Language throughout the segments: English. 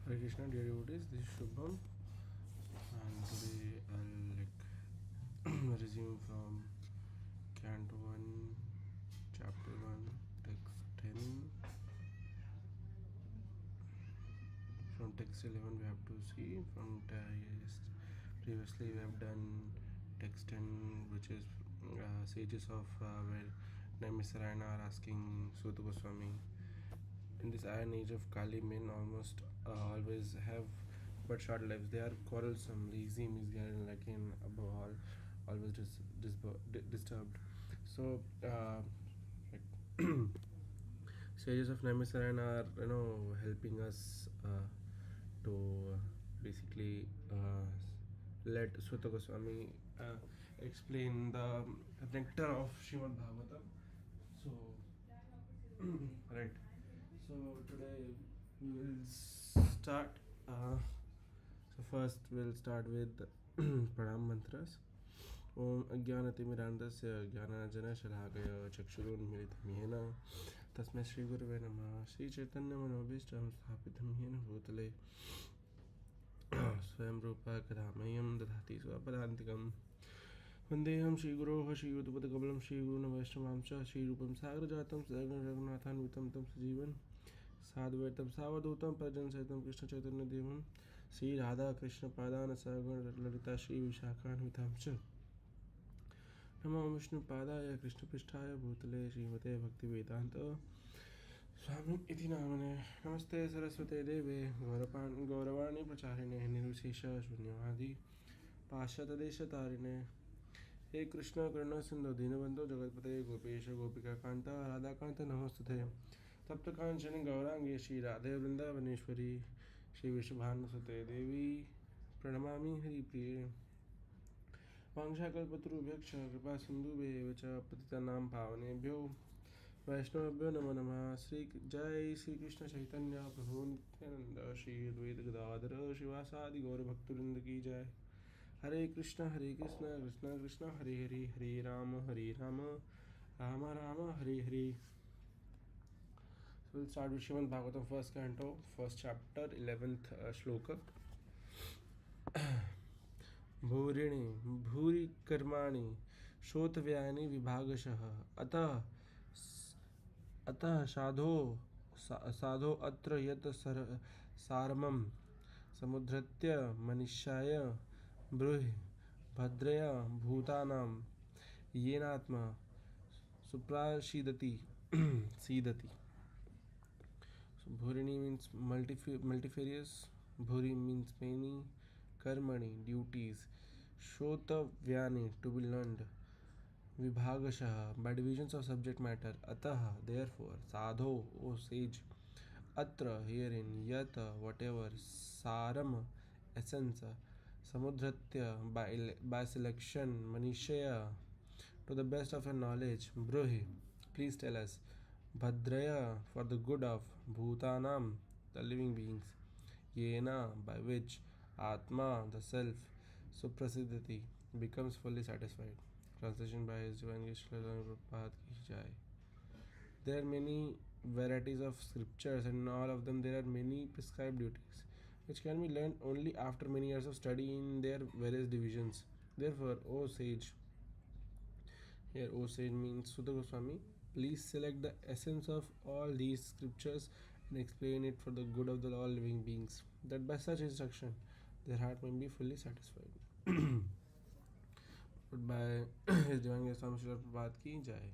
Hare Krishna, dear devotees, this is Shubham, and today I'll resume from Canto 1, Chapter 1, Text 10. From Text 11 we have to see, previously we have done Text 10, which is sages of where Naimisarayana are asking Sūta Gosvāmī. In this iron age of Kali, men almost always have but short lives. They are quarrelsome, lazy, misguided, lacking above all, always disturbed. So, sages of Naimisarayana are, helping us to basically let Sūta Gosvāmī explain the nectar of Srimad Bhagavatam. So, right. So today we will start. So first we'll start with pranam mantras. Om ajnanatimirandasya jnananjana shalakaya chakshurunmilitam yena tasmai Shri Gurave Namah Shri Chaitanya Manobhishtam Sthapitam yena bhutale Swayam Rupa Kadhamayam Dadhati Swapadantikam Vandeham Shri Guroh Shri Yudhapadakamlam Shri Guruna Vaishnavamcha Shri Rupam Sagrajatam Sagarna Raghunathan Vitam Tam Sajivan साधुवैतम सावधूतम प्रजन सहितम कृष्ण चैतन्य देवम श्री राधा कृष्ण पादान सगण ललिता श्री विशाखान्वितां च नमो विष्णु पादाय कृष्ण पृष्ठाय भूतले श्रीमते भक्ति वेदांत स्वामी इति नामने नमस्ते सरस्वते देवे गौरवाणी प्रचारिणे निर्विशेष शून्यवादी पाश्चातदेशतारिणे हे कृष्ण करुणा सिंधु दीनबंधु जगतपते गोपेश गोपिका कांता राधाकांत नमोस्तुते तप्त कांचन गौरांगे श्री राधे वृंदावनेश्वरी श्री विश्वभानुसुते देवी प्रणमामि हरिप्रिये वाञ्छाकल्पतरुभ्यश्च कृपा सिन्धुभ्येव च पतितानां पावनेभ्यो वैष्णवेभ्यो नमो नमः जय श्री कृष्ण चैतन्य प्रभु नित्यानंद श्री अद्वैत गदाधर शिवासादि गौरभक्तवृंद की जय। हरे Krishna Krishna Krishna Hare Hare Hare Ram Ram Ram Hare Hare. So we'll start with Srimad Bhagavatam, first canto, first chapter, 11th shloka. भूरिणि भूरि कर्माणि श्रोतव्यानि विभागशः अतः साधो अत्र यत् सारमं समुद्धृत्य मनुष्याय ब्रूहि भद्रया भूतानां येनात्मा सुप्रासीदति सीदति. So bhurini means multifarious, bhuri means many, karmani duties, shrotavyani to be learned, vibhagashaha by divisions of subject matter, ataha therefore, sadho o sage, atra herein, yata whatever, saram essence, samudratya by selection, manishaya to the best of your knowledge, bruhi please tell us, Bhadraya for the good of Bhutanam the living beings, Yena by which Atma the self Suprasidhati becomes fully satisfied. Translation by His Divine Grace Srila Prabhupada Ki Jai. There are many varieties of scriptures, and in all of them there are many prescribed duties which can be learned only after many years of study in their various divisions. Therefore, O sage, here O sage means Sūta Gosvāmī, please select the essence of all these scriptures and explain it for the good of all living beings, that by such instruction their heart may be fully satisfied. But by His Divine Grace Swami Srila Prabhupada Ki Jai.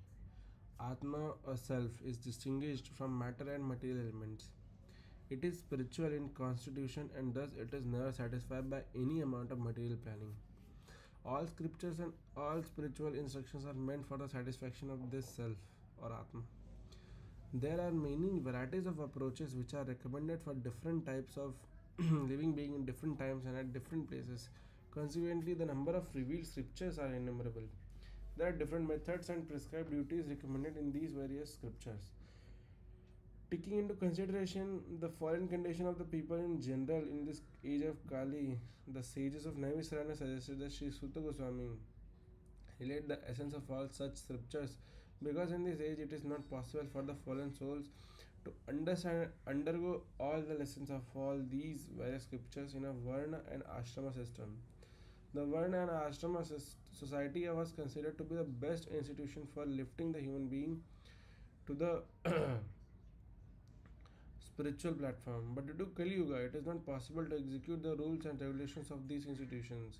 Atma or self is distinguished from matter and material elements. It is spiritual in constitution and thus it is never satisfied by any amount of material planning. All scriptures and all spiritual instructions are meant for the satisfaction of this self or Atma. There are many varieties of approaches which are recommended for different types of living being in different times and at different places. Consequently, the number of revealed scriptures are innumerable. There are different methods and prescribed duties recommended in these various scriptures. Taking into consideration the fallen condition of the people in general in this age of Kali, the sages of Naimisarayana suggested that Sri Sūta Gosvāmī relate the essence of all such scriptures, because in this age it is not possible for the fallen souls to undergo all the lessons of all these various scriptures in a Varna and Ashrama system. The Varna and Ashrama society was considered to be the best institution for lifting the human being to the spiritual platform. But due to Kali Yuga, it is not possible to execute the rules and regulations of these institutions,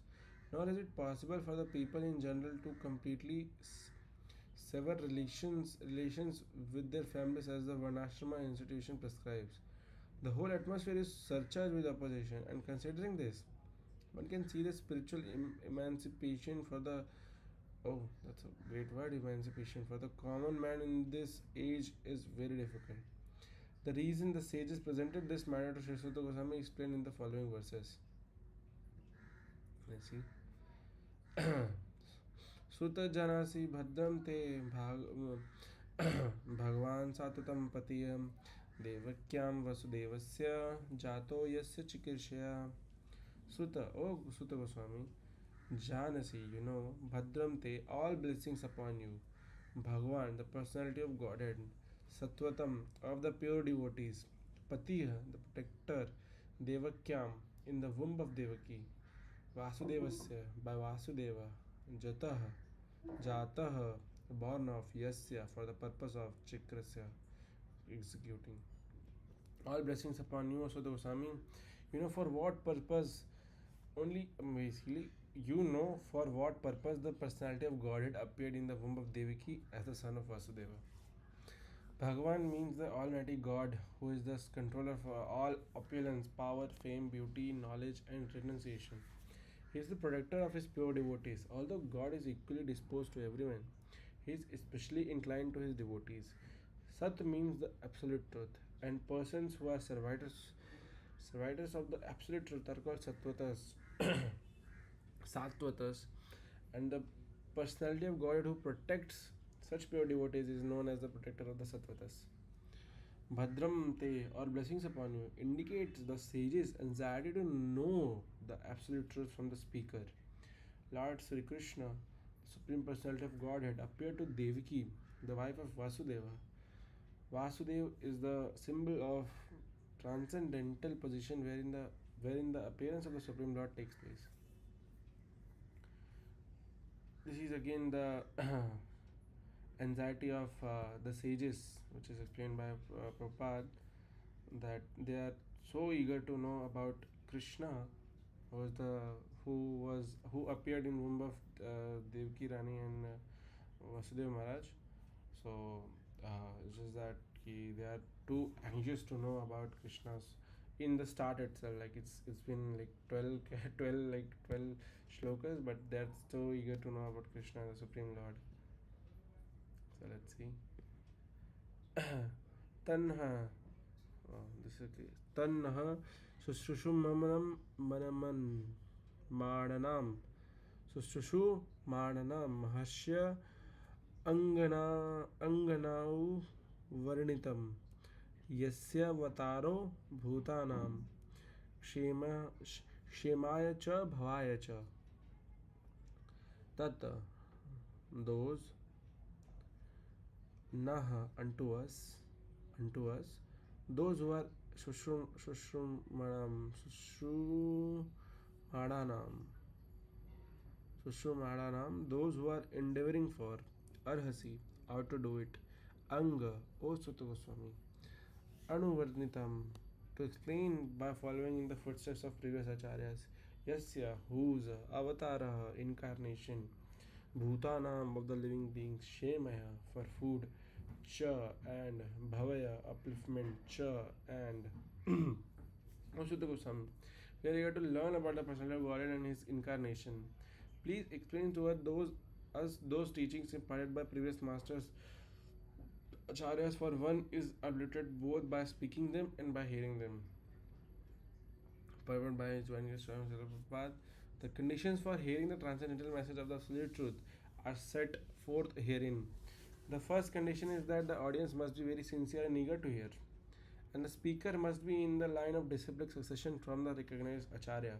nor is it possible for the people in general to completely sever relations with their families as the Varnashrama institution prescribes. The whole atmosphere is surcharged with opposition, and considering this, one can see the spiritual emancipation for the that's a great word, emancipation for the common man in this age is very difficult. The reason the sages presented this matter to Sri Sūta Gosvāmī explained in the following verses. Let's see. Sūta janasi bhadram te bhagavan sattam patiyam devakyam vasudevasya jato yasya chikirshaya. Sūta, oh Sūta Gosvāmī, janasi, you know, bhadram te, all blessings upon you. Bhagavan, the personality of Godhead. Sattvatam, of the pure devotees. Patiya, the protector. Devakyam, in the womb of Devakī. Vasudevasya, by Vasudeva. Jataha, jataha, born of Yasya, for the purpose of Kṛṣṇa, executing. All blessings upon you, Sūta Gosvāmī. You know for what purpose, only basically, you know for what purpose the personality of Godhead appeared in the womb of Devakī as the son of Vasudeva. Bhagavan means the Almighty God, who is the controller for all opulence, power, fame, beauty, knowledge, and renunciation. He is the protector of his pure devotees. Although God is equally disposed to everyone, he is especially inclined to his devotees. Sat means the absolute truth, and persons who are servitors of the absolute truth are called sattvatas, sattvatas, and the personality of Godhead who protects such pure devotees is known as the protector of the sattvatas. Bhadram te, or blessings upon you, indicates the sage's anxiety to know the absolute truth from the speaker. Lord Sri Kṛṣṇa, the Supreme Personality of Godhead, appeared to Devakī, the wife of Vasudeva. Vasudeva is the symbol of transcendental position wherein the appearance of the Supreme Lord takes place. This is again the anxiety of the sages, which is explained by Prabhupada, that they are so eager to know about Kṛṣṇa, who appeared in womb of Devakī Rani and Vasudeva Maharaj. So it's just that they are too anxious to know about Krishna's in the start itself. Like it's been like 12 shlokas, but they're so eager to know about Krishna, the Supreme Lord. So let's see. Tanha. This is clear. Tanha Sushushu Manaman Madanam Sushushu Madanam Mahashya Anganau Varnitam Yasya Vataro Bhutanam Kshemaya cha Bhavaya cha. Tata, those, Naha, unto us, those who are Sushrumanam, those who are endeavoring for, Arhasi, how to do it, Anga, O Sūta Gosvāmī, Anuvarnitam, to explain by following in the footsteps of previous ācāryas, Yasya, whose, Avatara, incarnation, Bhutanam, of the living beings, Kshemaya, for food, Cha, and Bhavaya, upliftment, Cha, and O Sūta Gosvāmī, we are here to learn about the personality of Godhead and his incarnation. Please explain to us those teachings imparted by previous masters, ācāryas, for one is uplifted both by speaking them and by hearing them. Permitted by his joining Prabhupada, the conditions for hearing the transcendental message of the absolute truth are set forth herein. The first condition is that the audience must be very sincere and eager to hear, and the speaker must be in the line of disciplic succession from the recognized ācārya.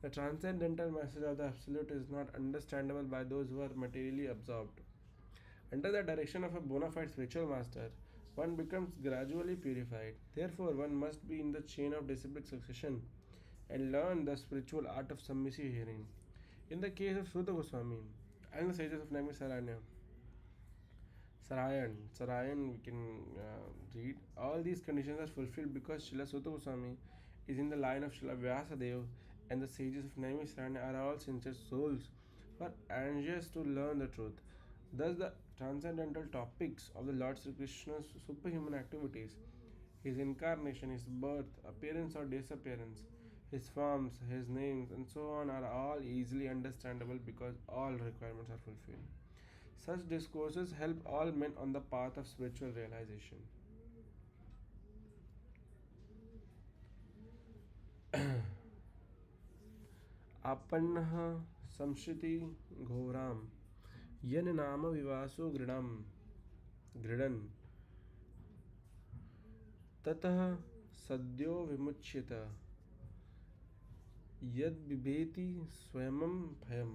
The transcendental message of the absolute is not understandable by those who are materially absorbed. Under the direction of a bona fide spiritual master, one becomes gradually purified. Therefore, one must be in the chain of disciplic succession and learn the spiritual art of submissive hearing. In the case of Sūta Gosvāmī and the sages of Sarayan, we can read. All these conditions are fulfilled because Srila Sūta Gosvāmī is in the line of Srila Vasudeva, and the sages of Naimisaranya are all sincere souls who are anxious to learn the truth. Thus, the transcendental topics of the Lord Sri Krishna's superhuman activities, his incarnation, his birth, appearance or disappearance, his forms, his names, and so on, are all easily understandable because all requirements are fulfilled. Such discourses help all men on the path of spiritual realization. आपन्नः संश्रिति घोराम यन नाम विवासो गृणन् ततः सद्यो विमुच्यत यद बिभेति स्वयं भयम्.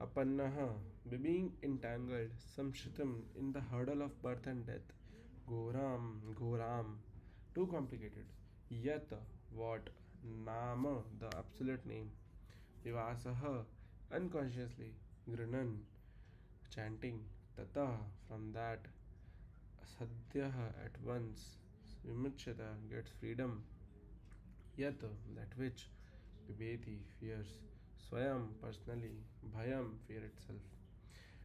Apannaha, being entangled, samshritam, in the hurdle of birth and death. Ghoram, too complicated. Yat, what? Nama, the absolute name. Vivasaha, unconsciously. Grinan, chanting. Tata, from that. Sadhyaha, at once. Vimuchyata, gets freedom. Yat, that which. Vibheti, fears. Swayam, personally. Bhayam, fear itself.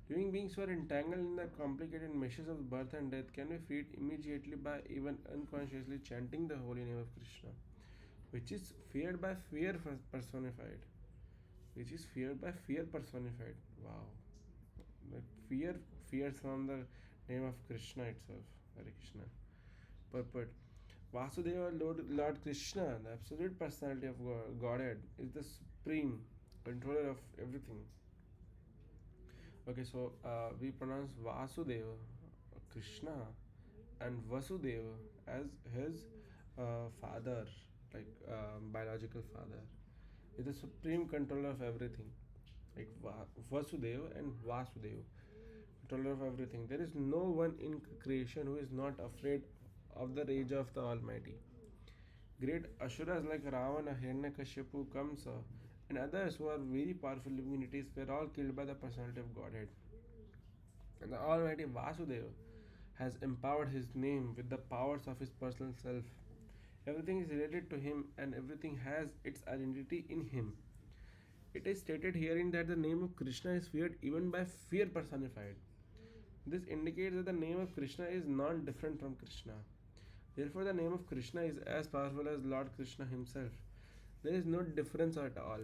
Living beings who are entangled in the complicated meshes of birth and death can be freed immediately by even unconsciously chanting the holy name of Kṛṣṇa, which is feared by fear personified. Wow. Like fear fears from the name of Kṛṣṇa itself. Hare Krishna. Purport. Vasudeva, Lord Kṛṣṇa, the absolute personality of Godhead, is the supreme controller of everything. Okay, so we pronounce Vasudeva, Kṛṣṇa, and Vasudeva as his father, like biological father. Is the supreme controller of everything, like Vasudeva and Vasudeva, controller of everything. There is no one in creation who is not afraid of the rage of the Almighty. Great Asuras like Ravana, Hiranyakashipu, Kamsa, and others who are very powerful divinities were all killed by the personality of Godhead. And the Almighty Vasudeva has empowered his name with the powers of his personal self. Everything is related to him and everything has its identity in him. It is stated herein that the name of Kṛṣṇa is feared even by fear personified. This indicates that the name of Kṛṣṇa is not different from Kṛṣṇa. Therefore, the name of Kṛṣṇa is as powerful as Lord Kṛṣṇa himself. There is no difference at all.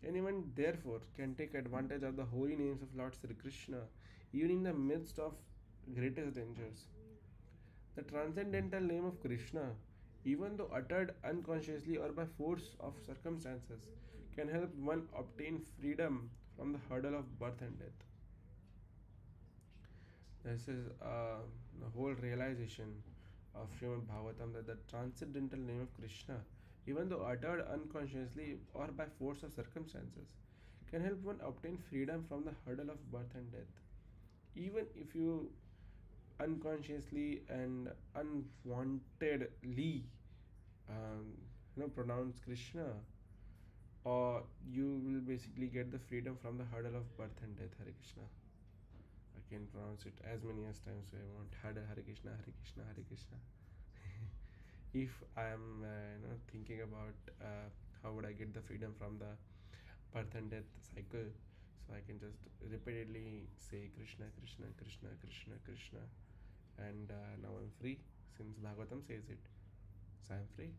Anyone, therefore, can take advantage of the holy names of Lord Sri Kṛṣṇa, even in the midst of greatest dangers. The transcendental name of Kṛṣṇa, even though uttered unconsciously or by force of circumstances, can help one obtain freedom from the hurdle of birth and death. This is the whole realization of Srimad Bhagavatam, that the transcendental name of Kṛṣṇa, even though uttered unconsciously or by force of circumstances, can help one obtain freedom from the hurdle of birth and death. Even if you unconsciously and unwantedly pronounce Kṛṣṇa, or you will basically get the freedom from the hurdle of birth and death. Hare Krishna. I can pronounce it as many as times as I want. Hare Krishna, Hare Krishna, Hare Krishna. If I am thinking about how would I get the freedom from the birth and death cycle, so I can just repeatedly say Kṛṣṇa, Kṛṣṇa, Kṛṣṇa, Kṛṣṇa, Kṛṣṇa, and now I'm free, since Bhagavatam says it. So I'm free.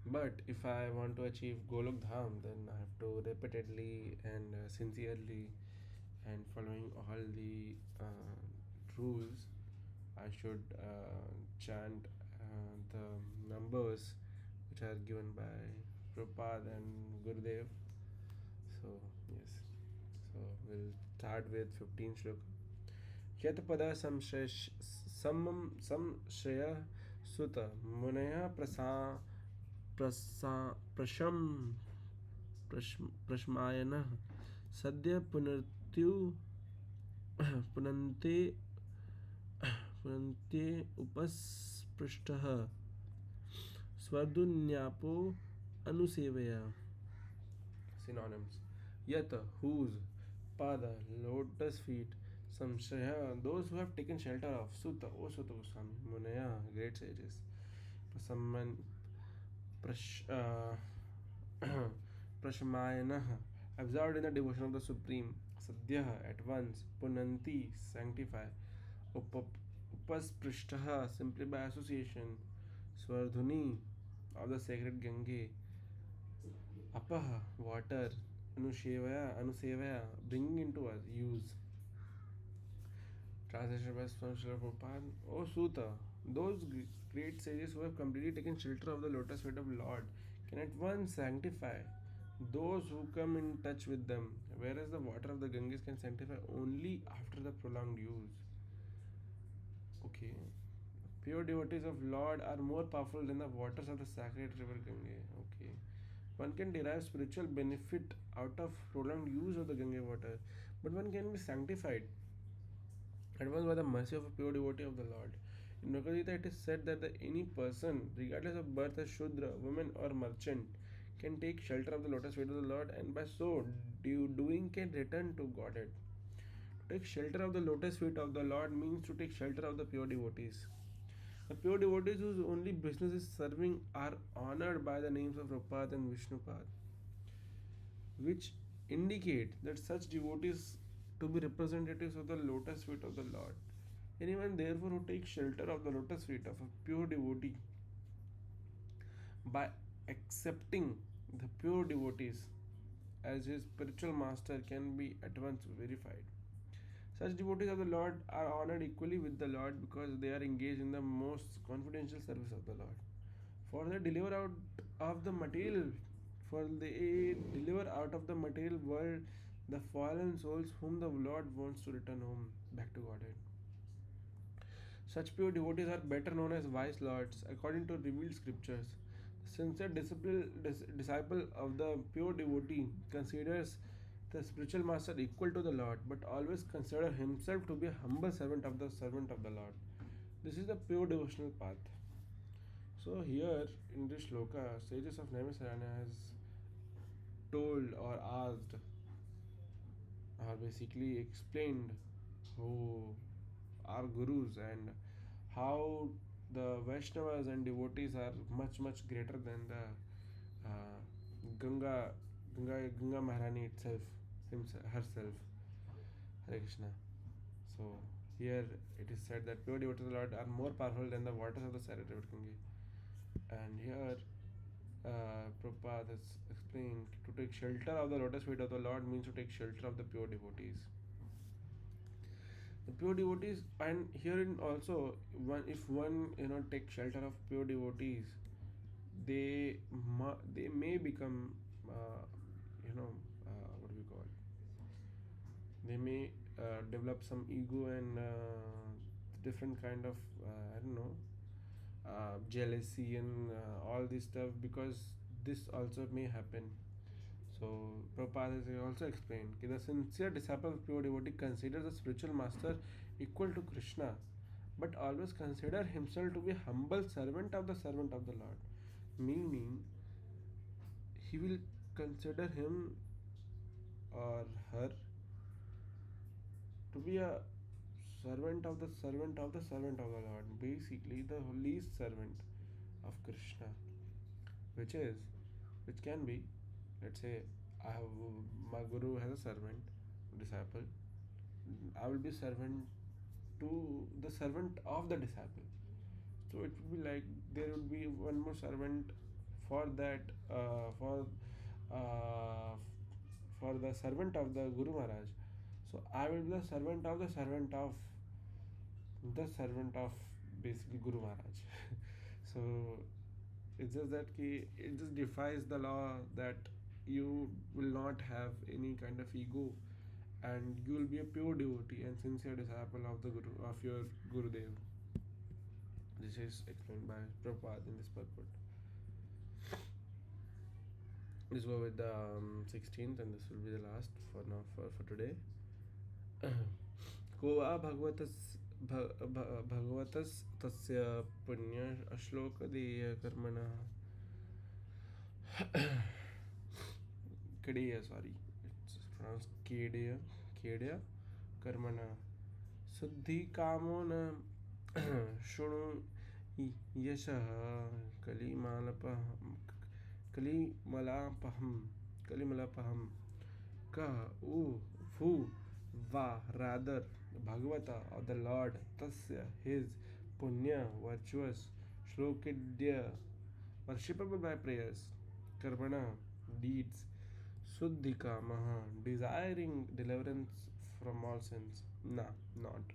But if I want to achieve Golok Dham, then I have to repeatedly and sincerely and following all the rules, I should chant the numbers which are given by Prabhupada and Gurudev. So yes, so we'll start with 15 shloka. Yatpada samshaya Sūta munaya prashmayana sadhya punartyu punante punante upasprishtaha Svardunyapo anusevaya. Synonyms: Yata, whose, Pada, lotus feet, Samshaya, those who have taken shelter of, Sūta, O Sūta Gosvāmī, Munaya, great sages, Prasamman, Prashamayanaha, absorbed in the devotion of the Supreme, Sadhyaha, at once, Punanti, sanctify, Upasprishthaha, simply by association, Swardhuni, of the sacred Gange, Apaha, water, Anusevaya, bringing into us, use. Translation by Srila Prabhupada. O Sūta, those great sages who have completely taken shelter of the lotus feet of Lord can at once sanctify those who come in touch with them, whereas the water of the Ganges can sanctify only after the prolonged use. Okay. Pure devotees of Lord are more powerful than the waters of the sacred river Gange. Okay. One can derive spiritual benefit out of prolonged use of the Gange water, but one can be sanctified at once by the mercy of a pure devotee of the Lord. In Bhagavad Gita, it is said that any person, regardless of birth as Shudra, woman, or merchant, can take shelter of the lotus feet of the Lord, and by so doing can return to Godhead. To take shelter of the lotus feet of the Lord means to take shelter of the pure devotees. The pure devotees whose only business is serving are honored by the names of Prabhupada and Vishnupad, which indicate that such devotees to be representatives of the lotus feet of the Lord. Anyone therefore who takes shelter of the lotus feet of a pure devotee by accepting the pure devotees as his spiritual master can be at once verified. Such devotees of the Lord are honored equally with the Lord because they are engaged in the most confidential service of the Lord. For they deliver out of the material world the fallen souls whom the Lord wants to return home back to Godhead. Such pure devotees are better known as wise lords according to revealed scriptures. The sincere disciple of the pure devotee considers the spiritual master equal to the Lord, but always consider himself to be a humble servant of the Lord. This is the pure devotional path. So here in this shloka, sages of Naimisaranya has told or asked or basically explained who are gurus and how the Vaishnavas and devotees are much greater than the Ganga Maharani herself. Hare Krishna. So here it is said that pure devotees of the Lord are more powerful than the waters of the sacred river Gange. And here Prabhupada has explained to take shelter of the lotus feet of the Lord means to take shelter of the pure devotees. The pure devotees, and herein also, if one takes shelter of pure devotees, they may become what do we call? They may develop some ego and different kind of jealousy and all this stuff, because this also may happen. So Prabhupada has also explained that the sincere disciple of pure devotee considers the spiritual master equal to Kṛṣṇa, but always consider himself to be humble servant of the Lord. Meaning, he will consider him or her to be a servant of the Lord. Basically, the least servant of Kṛṣṇa, which can be, let's say, my guru has a servant, disciple. I will be servant to the servant of the disciple. So it would be like there would be one more servant for that for the servant of the Guru Maharaj. So I will be the servant of basically Guru Maharaj. So it's just that it just defies the law that you will not have any kind of ego, and you will be a pure devotee and sincere disciple of your Gurudev. This is explained by Prabhupada in this purport. Let's go with the 16th, and this will be the last for now for today. को वा भगवतस् तस्य पुण्य श्लोक देय कर्मणा Kedeya, sorry, it's pronounced Kedeya, Kedeya Karmana Suddhi Kamona Shunu Yashaha Kalimalapaham Ka U Fu Va rather Bhagavata of the Lord Tasya his Punya virtuous Shlokidya worshipable by prayers Karmana deeds Suddhika Maha, desiring deliverance from all sins. Na, not.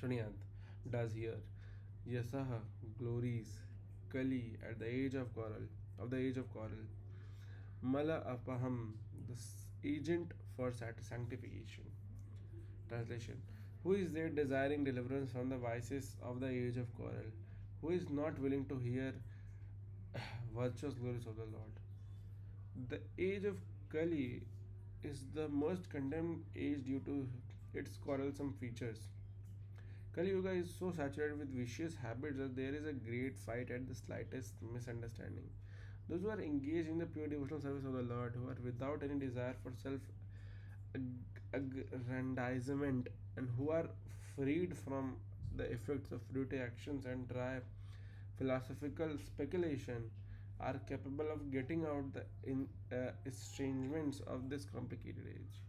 Shunyat, does hear. Yasaha, glories. Kali, at the age of coral, Mala Apaham, the agent for sanctification. Translation: who is there desiring deliverance from the vices of the age of coral? Who is not willing to hear virtuous glories of the Lord? The age of Kali is the most condemned age due to its quarrelsome features. Kali Yuga is so saturated with vicious habits that there is a great fight at the slightest misunderstanding. Those who are engaged in the pure devotional service of the Lord, who are without any desire for self aggrandizement, and who are freed from the effects of fruity actions and dry philosophical speculation, are capable of getting out the estrangements of this complicated age.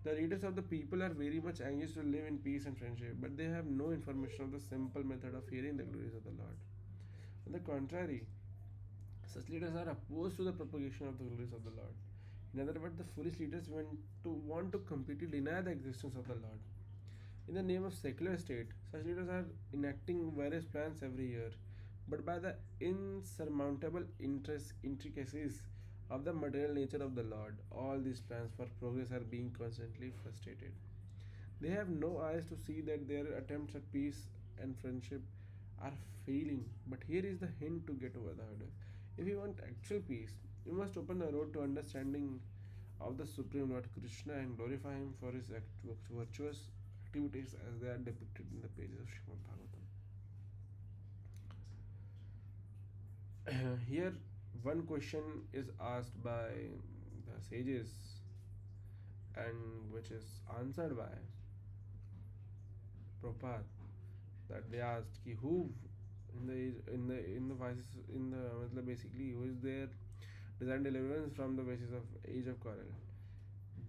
The leaders of the people are very much anxious to live in peace and friendship, but they have no information of the simple method of hearing the glories of the Lord. On the contrary, such leaders are opposed to the propagation of the glories of the Lord. In other words, the foolish leaders want to completely deny the existence of the Lord. In the name of secular state, such leaders are enacting various plans every year, but by the insurmountable intricacies of the material nature of the Lord, all these plans for progress are being constantly frustrated. They have no eyes to see that their attempts at peace and friendship are failing. But here is the hint to get over the hurdle. If you want actual peace, you must open the road to understanding of the Supreme Lord Kṛṣṇa and glorify Him for His virtuous activities as they are depicted in the pages of Srimad Bhagavatam. Here, one question is asked by the sages, and which is answered by Prabhupada. That they asked ki who in the vices basically who is there desiring deliverance from the basis of age of coral.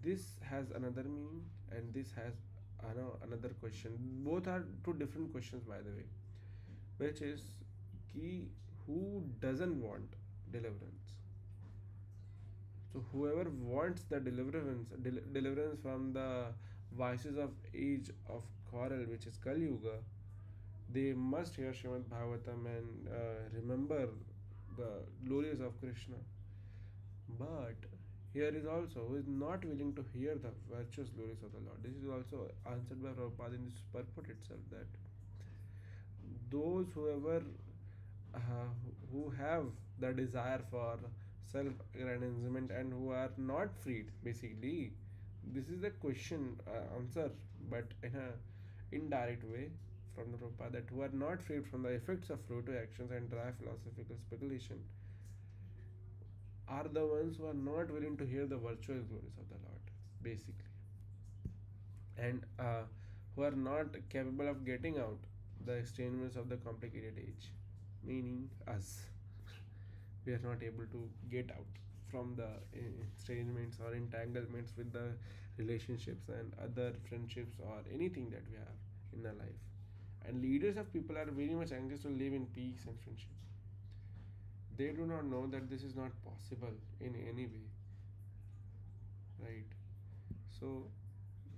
This has another meaning, and this has another question. Both are two different questions, by the way, which is ki who doesn't want deliverance. So whoever wants the deliverance from the vices of age of coral, which is Kali Yuga, they must hear Srimad Bhagavatam and remember the glories of Kṛṣṇa. But here is also who is not willing to hear the virtuous glories of the Lord. This is also answered by Prabhupada in this purport itself, that those who have the desire for self-aggrandizement and who are not freed, basically, this is the question answer, but in a indirect way from the Prabhupada, that who are not freed from the effects of fruitive actions and dry philosophical speculation are the ones who are not willing to hear the virtuous glories of the Lord, basically, and who are not capable of getting out the estrangements of the complicated age, meaning us. We are not able to get out from the estrangements or entanglements with the relationships and other friendships or anything that we have in our life. And leaders of people are very much anxious to live in peace and friendship. They do not know that this is not possible in any way, right? So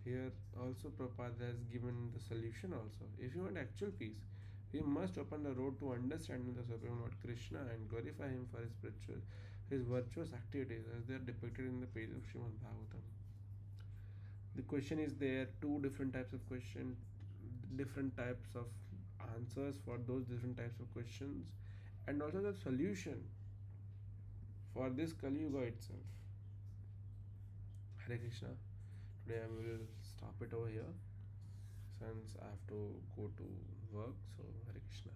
here also Prabhupada has given the solution also. If you want actual peace, we must open the road to understanding the Supreme Lord Kṛṣṇa and glorify Him for His virtuous activities as they are depicted in the page of Srimad Bhagavatam. The question is there, two different types of question, different types of answers for those different types of questions, and also the solution for this Kali Yuga itself. Hare Krishna. Today I will stop it over here. since I have to go to work, so Hare Krishna.